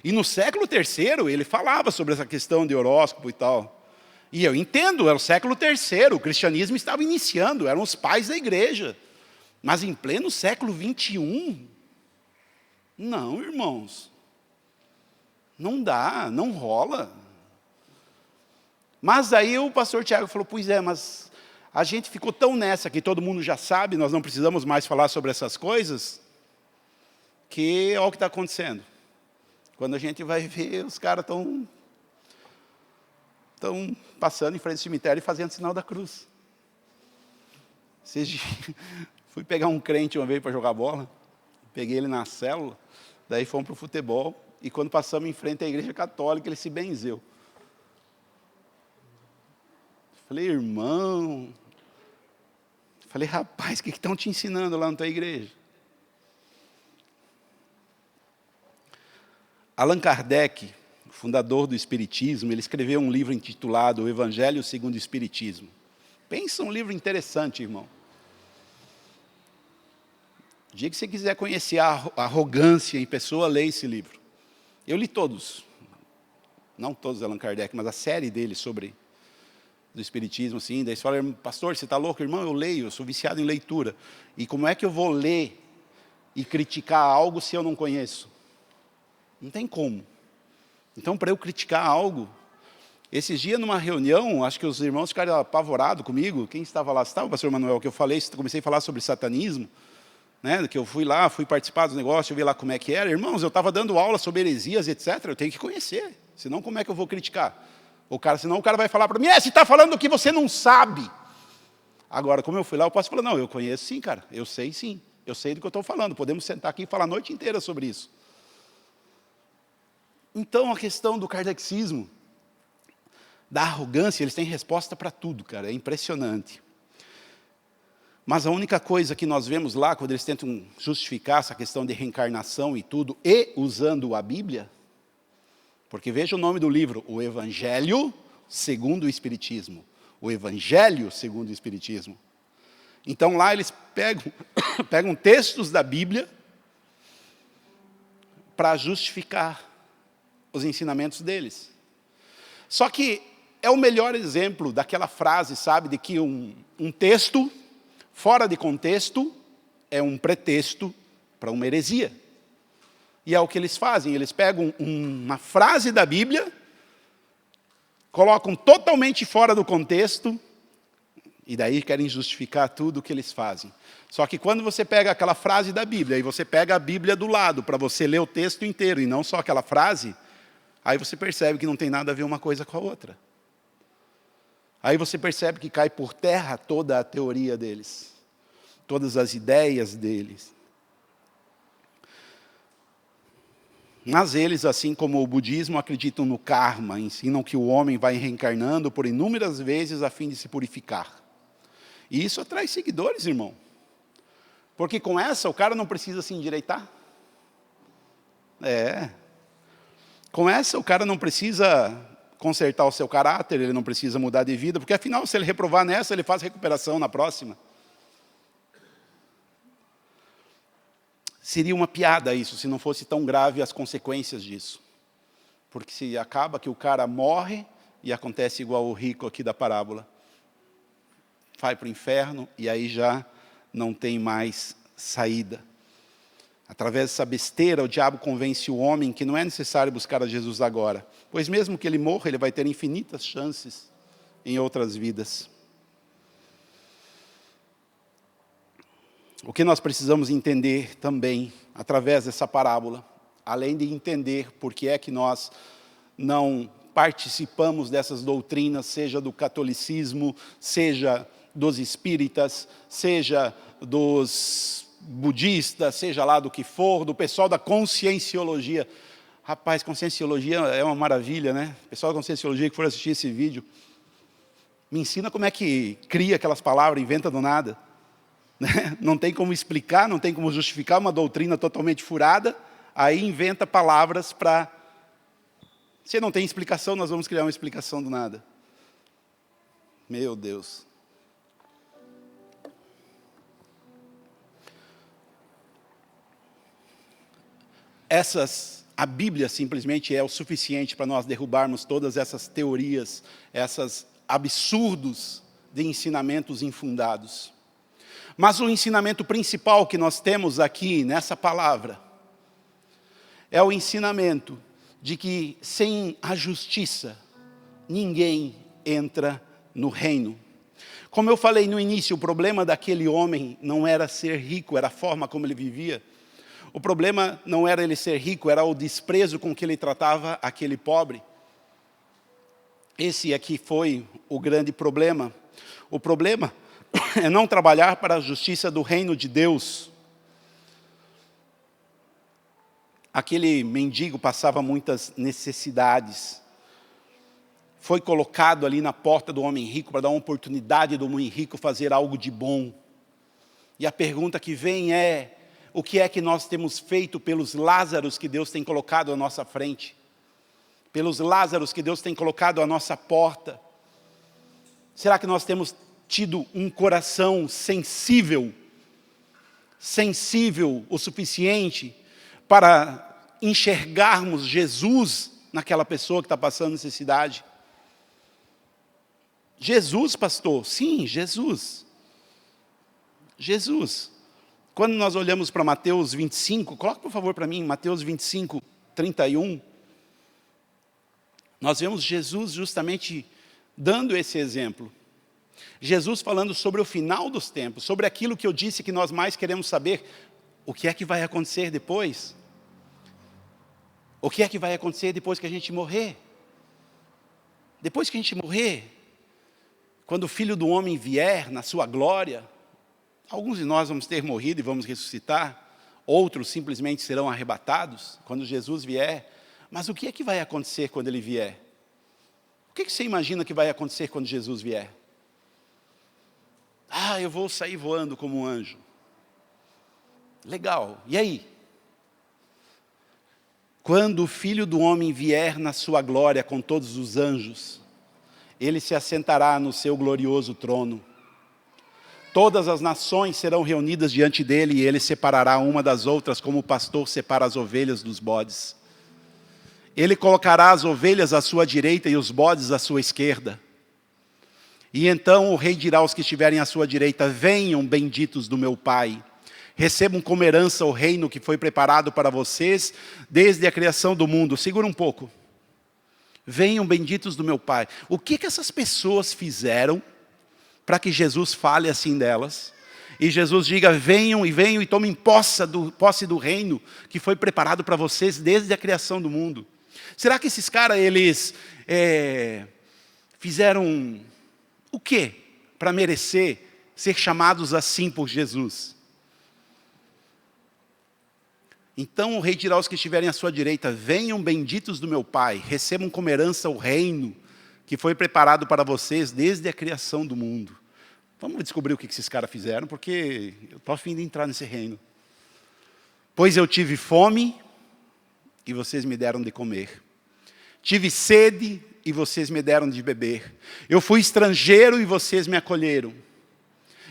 E no século III ele falava sobre essa questão de horóscopo e tal. E eu entendo, era o século III, o cristianismo estava iniciando, eram os pais da igreja. Mas em pleno século XXI, não, irmãos. Não dá, não rola. Mas aí o pastor Tiago falou, pois é, mas a gente ficou tão nessa que todo mundo já sabe, nós não precisamos mais falar sobre essas coisas, que olha o que está acontecendo. Quando a gente vai ver, os caras estão passando em frente ao cemitério e fazendo sinal da cruz. Fui pegar um crente uma vez para jogar bola, peguei ele na célula, daí fomos para o futebol, e quando passamos em frente à igreja católica, ele se benzeu. Falei, irmão, falei, rapaz, o que estão te ensinando lá na tua igreja? Allan Kardec, fundador do Espiritismo, ele escreveu um livro intitulado O Evangelho segundo o Espiritismo. Pensa um livro interessante, irmão. O dia que você quiser conhecer a arrogância em pessoa, leia esse livro. Eu li todos. Não todos de Allan Kardec, mas a série dele sobre do Espiritismo, assim. Daí você fala, pastor, você está louco? Irmão, eu leio, eu sou viciado em leitura. E como é que eu vou ler e criticar algo se eu não conheço? Não tem como. Então, para eu criticar algo, esses dias numa reunião, acho que os irmãos ficaram apavorados comigo. Quem estava lá? Estava o pastor Manuel, que eu falei, comecei a falar sobre satanismo. Né, que eu fui lá, fui participar dos negócios, eu vi lá como é que era. Irmãos, eu estava dando aula sobre heresias, etc. Eu tenho que conhecer, senão como é que eu vou criticar? Senão o cara vai falar para mim, você está falando o que você não sabe. Agora, como eu fui lá, eu posso falar, não, eu conheço sim, cara, eu sei sim, eu sei do que eu estou falando, podemos sentar aqui e falar a noite inteira sobre isso. Então, a questão do kardexismo, da arrogância, eles têm resposta para tudo, cara, é impressionante. Mas a única coisa que nós vemos lá, quando eles tentam justificar essa questão de reencarnação e tudo, e usando a Bíblia, porque veja o nome do livro, o Evangelho segundo o Espiritismo. O Evangelho segundo o Espiritismo. Então lá eles pegam textos da Bíblia para justificar os ensinamentos deles. Só que é o melhor exemplo daquela frase, sabe, de que um texto fora de contexto é um pretexto para uma heresia. E é o que eles fazem, eles pegam uma frase da Bíblia, colocam totalmente fora do contexto, e daí querem justificar tudo o que eles fazem. Só que quando você pega aquela frase da Bíblia, e você pega a Bíblia do lado, para você ler o texto inteiro, e não só aquela frase, aí você percebe que não tem nada a ver uma coisa com a outra. Aí você percebe que cai por terra toda a teoria deles, todas as ideias deles. Mas eles, assim como o budismo, acreditam no karma, ensinam que o homem vai reencarnando por inúmeras vezes a fim de se purificar. E isso atrai seguidores, irmão. Porque com essa o cara não precisa se endireitar. Com essa o cara não precisa consertar o seu caráter, ele não precisa mudar de vida, porque afinal, se ele reprovar nessa, ele faz recuperação na próxima. Seria uma piada isso, se não fosse tão grave as consequências disso. Porque se acaba que o cara morre, e acontece igual o rico aqui da parábola, vai para o inferno, e aí já não tem mais saída. Através dessa besteira, o diabo convence o homem que não é necessário buscar a Jesus agora, pois mesmo que ele morra, ele vai ter infinitas chances em outras vidas. O que nós precisamos entender também, através dessa parábola, além de entender por que é que nós não participamos dessas doutrinas, seja do catolicismo, seja dos espíritas, seja dos budistas, seja lá do que for, do pessoal da conscienciologia. Rapaz, conscienciologia é uma maravilha, né? O pessoal da conscienciologia que for assistir esse vídeo, me ensina como é que cria aquelas palavras, inventa do nada. Não tem como explicar, não tem como justificar uma doutrina totalmente furada, aí inventa palavras para... Se não tem explicação, nós vamos criar uma explicação do nada. Meu Deus. A Bíblia simplesmente é o suficiente para nós derrubarmos todas essas teorias, esses absurdos de ensinamentos infundados. Mas o ensinamento principal que nós temos aqui nessa palavra é o ensinamento de que sem a justiça ninguém entra no reino. Como eu falei no início, o problema daquele homem não era ser rico, era a forma como ele vivia. O problema não era ele ser rico, era o desprezo com que ele tratava aquele pobre. Esse aqui foi o grande problema. O problema é não trabalhar para a justiça do reino de Deus. Aquele mendigo passava muitas necessidades. Foi colocado ali na porta do homem rico para dar uma oportunidade do homem rico fazer algo de bom. E a pergunta que vem é: o que é que nós temos feito pelos Lázaros que Deus tem colocado à nossa frente? Pelos Lázaros que Deus tem colocado à nossa porta? Será que nós temos tido um coração sensível o suficiente para enxergarmos Jesus naquela pessoa que está passando necessidade? Jesus, pastor? Sim, Jesus. Jesus. Quando nós olhamos para Mateus 25, coloca por favor para mim, Mateus 25, 31. Nós vemos Jesus justamente dando esse exemplo. Jesus falando sobre o final dos tempos, sobre aquilo que eu disse que nós mais queremos saber. O que é que vai acontecer depois? O que é que vai acontecer depois que a gente morrer? Depois que a gente morrer, quando o Filho do Homem vier na sua glória, alguns de nós vamos ter morrido e vamos ressuscitar, outros simplesmente serão arrebatados quando Jesus vier. Mas o que é que vai acontecer quando Ele vier? O que você imagina que vai acontecer quando Jesus vier? Eu vou sair voando como um anjo. Legal, e aí? Quando o Filho do Homem vier na sua glória com todos os anjos, ele se assentará no seu glorioso trono. Todas as nações serão reunidas diante dele e ele separará uma das outras como o pastor separa as ovelhas dos bodes. Ele colocará as ovelhas à sua direita e os bodes à sua esquerda. E então o rei dirá aos que estiverem à sua direita: venham, benditos do meu Pai. Recebam como herança o reino que foi preparado para vocês desde a criação do mundo. Segura um pouco. Venham, benditos do meu Pai. O que essas pessoas fizeram para que Jesus fale assim delas? E Jesus diga: venham e tomem posse do reino que foi preparado para vocês desde a criação do mundo. Será que esses caras, eles fizeram o quê para merecer ser chamados assim por Jesus? Então o rei dirá aos que estiverem à sua direita: venham, benditos do meu Pai, recebam como herança o reino que foi preparado para vocês desde a criação do mundo. Vamos descobrir o que esses caras fizeram, porque eu estou a fim de entrar nesse reino. Pois eu tive fome e vocês me deram de comer. Tive sede e vocês me deram de beber. Eu fui estrangeiro e vocês me acolheram.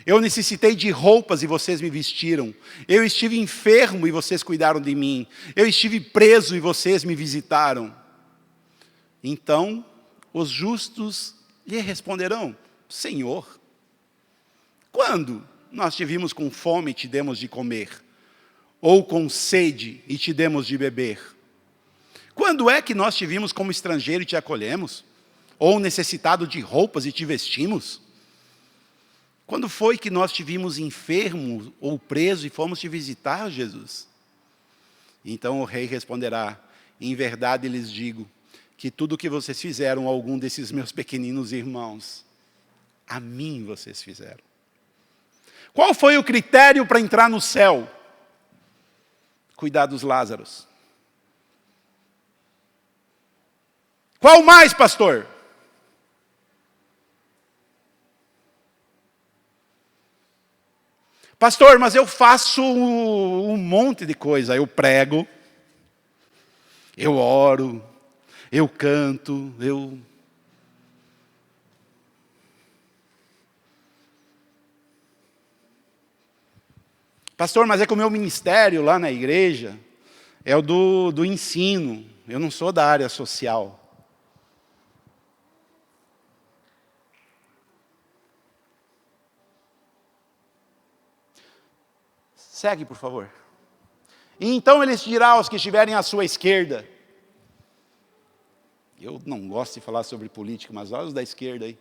Eu necessitei de roupas e vocês me vestiram. Eu estive enfermo e vocês cuidaram de mim. Eu estive preso e vocês me visitaram. Então os justos lhe responderão: Senhor, quando nós te vimos com fome e te demos de comer? Ou com sede e te demos de beber? Quando é que nós te vimos como estrangeiro e te acolhemos? Ou necessitado de roupas e te vestimos? Quando foi que nós te vimos enfermo ou preso e fomos te visitar, Jesus? Então o rei responderá: em verdade lhes digo, que tudo o que vocês fizeram a algum desses meus pequeninos irmãos, a mim vocês fizeram. Qual foi o critério para entrar no céu? Cuidar dos Lázaros. Qual mais, pastor? Pastor, mas eu faço um monte de coisa. Eu prego, eu oro, eu canto, Pastor, mas é que o meu ministério lá na igreja é o do ensino. Eu não sou da área social. Segue, por favor. E então ele dirá aos que estiverem à sua esquerda. Eu não gosto de falar sobre política, mas olha os da esquerda aí.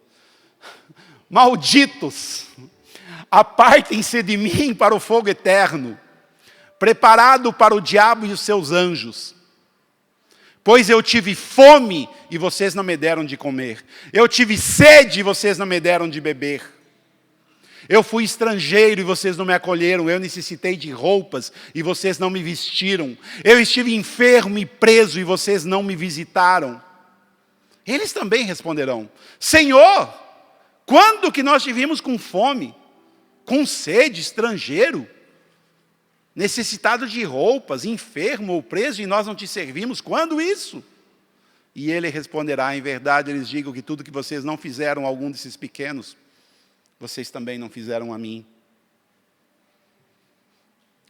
Malditos, apartem-se de mim para o fogo eterno, preparado para o diabo e os seus anjos. Pois eu tive fome e vocês não me deram de comer. Eu tive sede e vocês não me deram de beber. Eu fui estrangeiro e vocês não me acolheram. Eu necessitei de roupas e vocês não me vestiram. Eu estive enfermo e preso e vocês não me visitaram. Eles também responderão: Senhor, quando que nós te vimos com fome, com sede, estrangeiro, necessitado de roupas, enfermo ou preso, e nós não te servimos? Quando isso? E ele responderá: em verdade lhes digo que tudo que vocês não fizeram a algum desses pequenos, vocês também não fizeram a mim.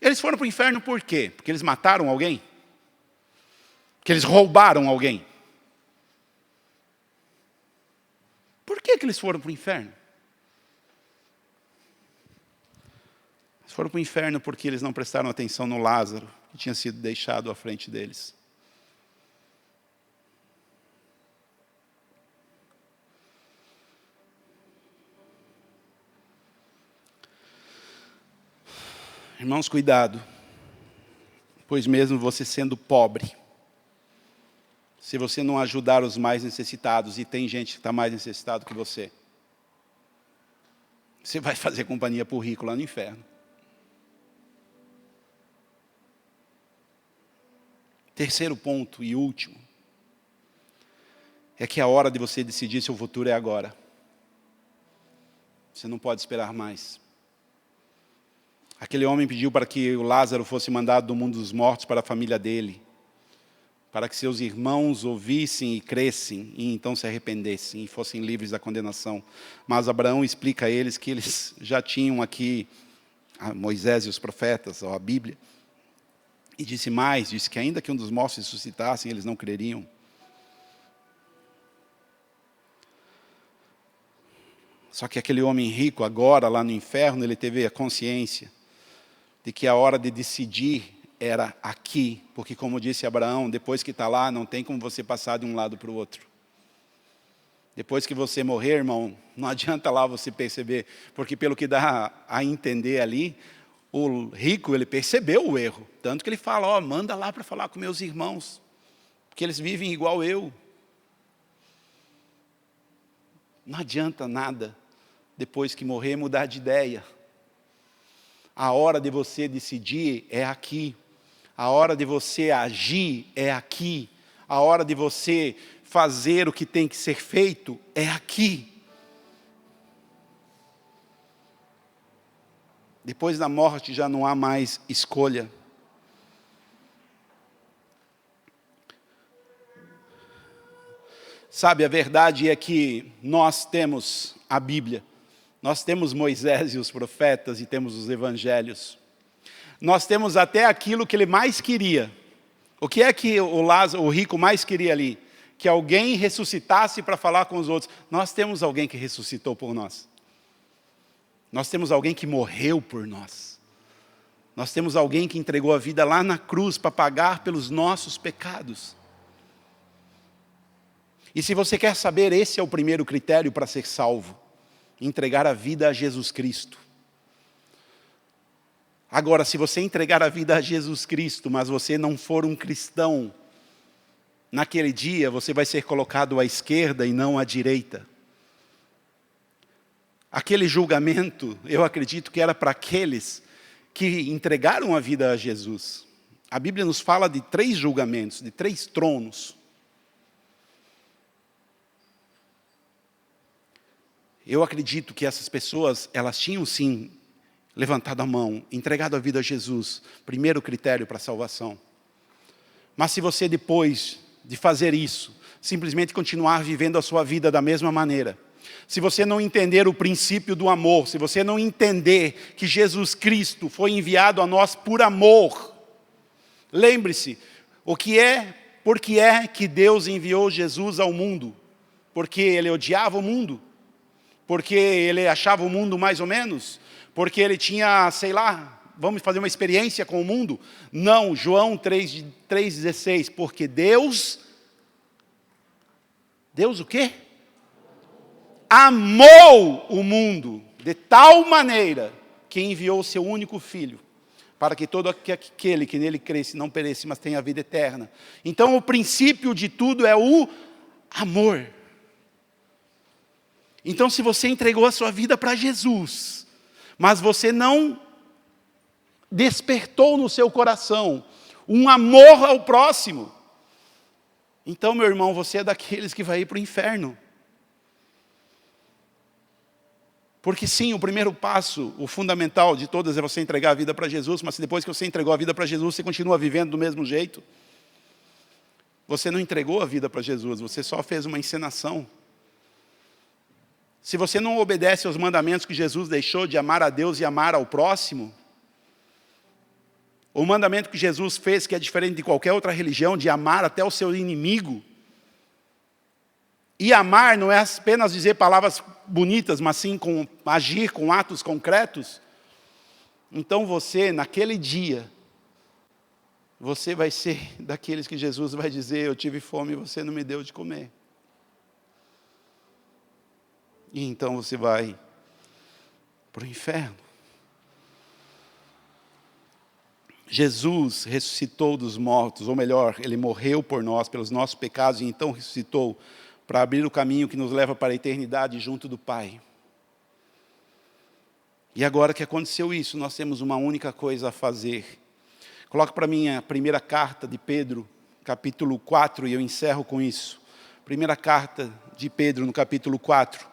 Eles foram para o inferno por quê? Porque eles mataram alguém? Porque eles roubaram alguém? Por que eles foram para o inferno? Eles foram para o inferno porque eles não prestaram atenção no Lázaro, que tinha sido deixado à frente deles. Irmãos, cuidado, pois mesmo você sendo pobre, se você não ajudar os mais necessitados, e tem gente que está mais necessitado que você vai fazer companhia para o rico lá no inferno. Terceiro ponto e último, é que a hora de você decidir se o futuro é agora. Você não pode esperar mais. Aquele homem pediu para que o Lázaro fosse mandado do mundo dos mortos para a família dele, para que seus irmãos ouvissem e crescem, e então se arrependessem e fossem livres da condenação. Mas Abraão explica a eles que eles já tinham aqui Moisés e os profetas, ou a Bíblia. E disse mais, disse que ainda que um dos mortos ressuscitassem, eles não creriam. Só que aquele homem rico, agora, lá no inferno, ele teve a consciência de que a hora de decidir era aqui. Porque, como disse Abraão, depois que está lá, não tem como você passar de um lado para o outro. Depois que você morrer, irmão, não adianta lá você perceber. Porque, pelo que dá a entender ali, o rico, ele percebeu o erro. Tanto que ele fala, manda lá para falar com meus irmãos. Porque eles vivem igual eu. Não adianta nada, depois que morrer, mudar de ideia. A hora de você decidir é aqui. A hora de você agir é aqui. A hora de você fazer o que tem que ser feito é aqui. Depois da morte já não há mais escolha. Sabe, a verdade é que nós temos a Bíblia. Nós temos Moisés e os profetas e temos os evangelhos. Nós temos até aquilo que ele mais queria. O que é que o rico mais queria ali? Que alguém ressuscitasse para falar com os outros. Nós temos alguém que ressuscitou por nós. Nós temos alguém que morreu por nós. Nós temos alguém que entregou a vida lá na cruz para pagar pelos nossos pecados. E se você quer saber, esse é o primeiro critério para ser salvo. Entregar a vida a Jesus Cristo. Agora, se você entregar a vida a Jesus Cristo, mas você não for um cristão, naquele dia você vai ser colocado à esquerda e não à direita. Aquele julgamento, eu acredito que era para aqueles que entregaram a vida a Jesus. A Bíblia nos fala de 3 julgamentos, de 3 tronos. Eu acredito que essas pessoas, elas tinham sim levantado a mão, entregado a vida a Jesus, primeiro critério para a salvação. Mas se você depois de fazer isso, simplesmente continuar vivendo a sua vida da mesma maneira, se você não entender o princípio do amor, se você não entender que Jesus Cristo foi enviado a nós por amor, lembre-se, por que é que Deus enviou Jesus ao mundo? Porque Ele odiava o mundo? Porque Ele achava o mundo mais ou menos? Porque Ele tinha, sei lá, vamos fazer uma experiência com o mundo? Não, João 3,16, porque Deus o quê? Amou o mundo de tal maneira que enviou o seu único Filho, para que todo aquele que nele cresce não pereça, mas tenha a vida eterna. Então o princípio de tudo é o amor. Então se você entregou a sua vida para Jesus, mas você não despertou no seu coração um amor ao próximo, então, meu irmão, você é daqueles que vai ir para o inferno. Porque sim, o primeiro passo, o fundamental de todas é você entregar a vida para Jesus, mas depois que você entregou a vida para Jesus, você continua vivendo do mesmo jeito. Você não entregou a vida para Jesus, você só fez uma encenação. Se você não obedece aos mandamentos que Jesus deixou de amar a Deus e amar ao próximo, o mandamento que Jesus fez, que é diferente de qualquer outra religião, de amar até o seu inimigo. E amar não é apenas dizer palavras bonitas, mas sim agir com atos concretos. Então você, naquele dia, você vai ser daqueles que Jesus vai dizer, eu tive fome e você não me deu de comer. E então você vai para o inferno. Jesus ressuscitou dos mortos, ou melhor, Ele morreu por nós, pelos nossos pecados, e então ressuscitou para abrir o caminho que nos leva para a eternidade junto do Pai. E agora que aconteceu isso, nós temos uma única coisa a fazer. Coloque para mim a primeira carta de Pedro, capítulo 4, e eu encerro com isso. Primeira carta de Pedro, no capítulo 4,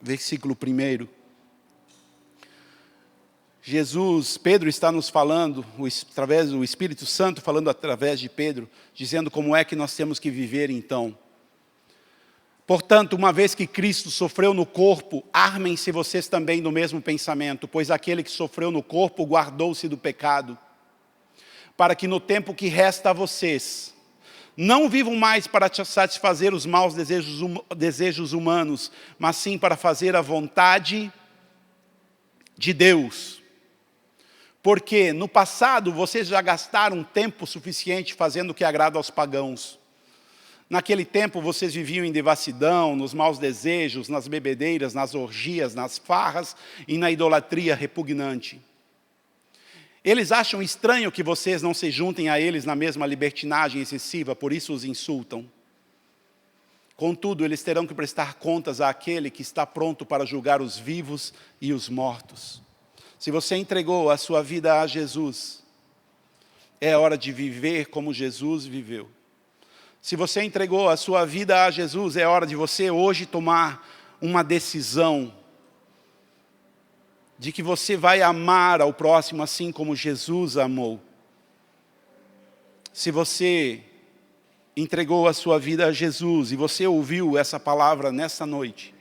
versículo 1. Pedro está nos falando, através do Espírito Santo falando através de Pedro, dizendo como é que nós temos que viver então. Portanto, uma vez que Cristo sofreu no corpo, armem-se vocês também do mesmo pensamento, pois aquele que sofreu no corpo guardou-se do pecado, para que no tempo que resta a vocês, não vivam mais para satisfazer os maus desejos humanos, mas sim para fazer a vontade de Deus. Porque no passado vocês já gastaram tempo suficiente fazendo o que agrada aos pagãos. Naquele tempo vocês viviam em devassidão, nos maus desejos, nas bebedeiras, nas orgias, nas farras e na idolatria repugnante. Eles acham estranho que vocês não se juntem a eles na mesma libertinagem excessiva, por isso os insultam. Contudo, eles terão que prestar contas àquele que está pronto para julgar os vivos e os mortos. Se você entregou a sua vida a Jesus, é hora de viver como Jesus viveu. Se você entregou a sua vida a Jesus, é hora de você hoje tomar uma decisão de que você vai amar ao próximo assim como Jesus amou. Se você entregou a sua vida a Jesus e você ouviu essa palavra nessa noite,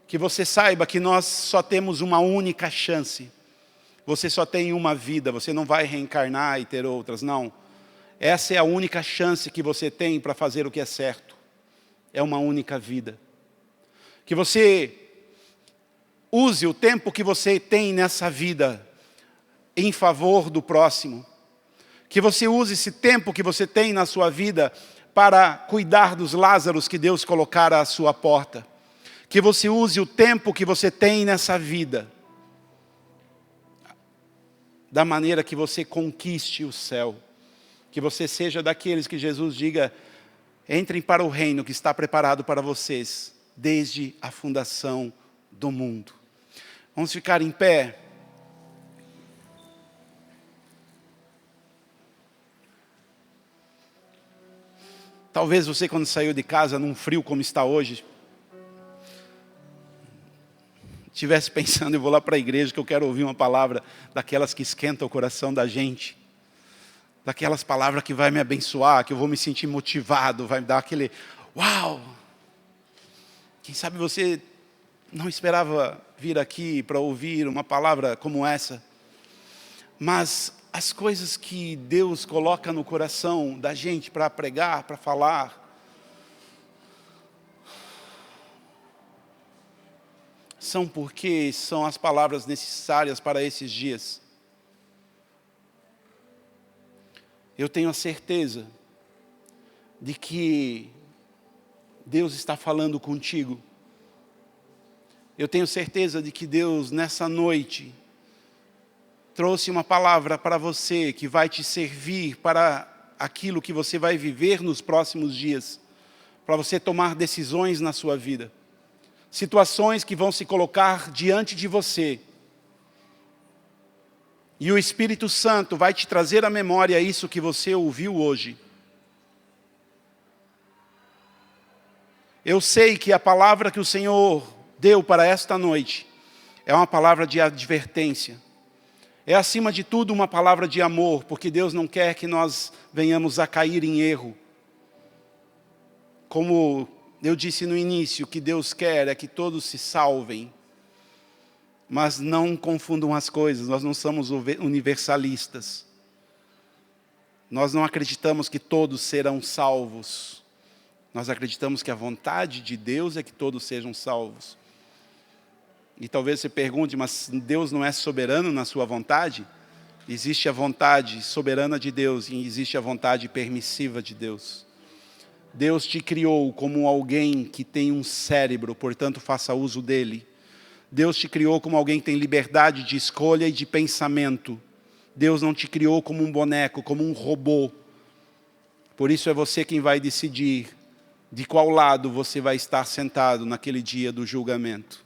que você saiba que nós só temos uma única chance. Você só tem uma vida, você não vai reencarnar e ter outras, não. Essa é a única chance que você tem para fazer o que é certo. É uma única vida. Que você use o tempo que você tem nessa vida em favor do próximo. Que você use esse tempo que você tem na sua vida para cuidar dos Lázaros que Deus colocara à sua porta. Que você use o tempo que você tem nessa vida da maneira que você conquiste o céu. Que você seja daqueles que Jesus diga, entrem para o reino que está preparado para vocês, desde a fundação do mundo. Vamos ficar em pé. Talvez você, quando saiu de casa, num frio como está hoje, estivesse pensando, eu vou lá para a igreja que eu quero ouvir uma palavra daquelas que esquentam o coração da gente. Daquelas palavras que vai me abençoar, que eu vou me sentir motivado, vai me dar aquele uau! Quem sabe você não esperava vir aqui para ouvir uma palavra como essa, mas as coisas que Deus coloca no coração da gente para pregar, para falar, são porque são as palavras necessárias para esses dias. Eu tenho a certeza de que Deus está falando contigo. Eu tenho certeza de que Deus, nessa noite, trouxe uma palavra para você que vai te servir para aquilo que você vai viver nos próximos dias, para você tomar decisões na sua vida. Situações que vão se colocar diante de você. E o Espírito Santo vai te trazer à memória isso que você ouviu hoje. Eu sei que a palavra que o Senhor deu para esta noite é uma palavra de advertência. É acima de tudo uma palavra de amor, porque Deus não quer que nós venhamos a cair em erro. Como eu disse no início, o que Deus quer é que todos se salvem. Mas não confundam as coisas, nós não somos universalistas. Nós não acreditamos que todos serão salvos. Nós acreditamos que a vontade de Deus é que todos sejam salvos. E talvez você pergunte, mas Deus não é soberano na sua vontade? Existe a vontade soberana de Deus e existe a vontade permissiva de Deus. Deus te criou como alguém que tem um cérebro, portanto faça uso dele. Deus te criou como alguém que tem liberdade de escolha e de pensamento. Deus não te criou como um boneco, como um robô. Por isso é você quem vai decidir de qual lado você vai estar sentado naquele dia do julgamento.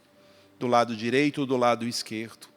Do lado direito ou do lado esquerdo.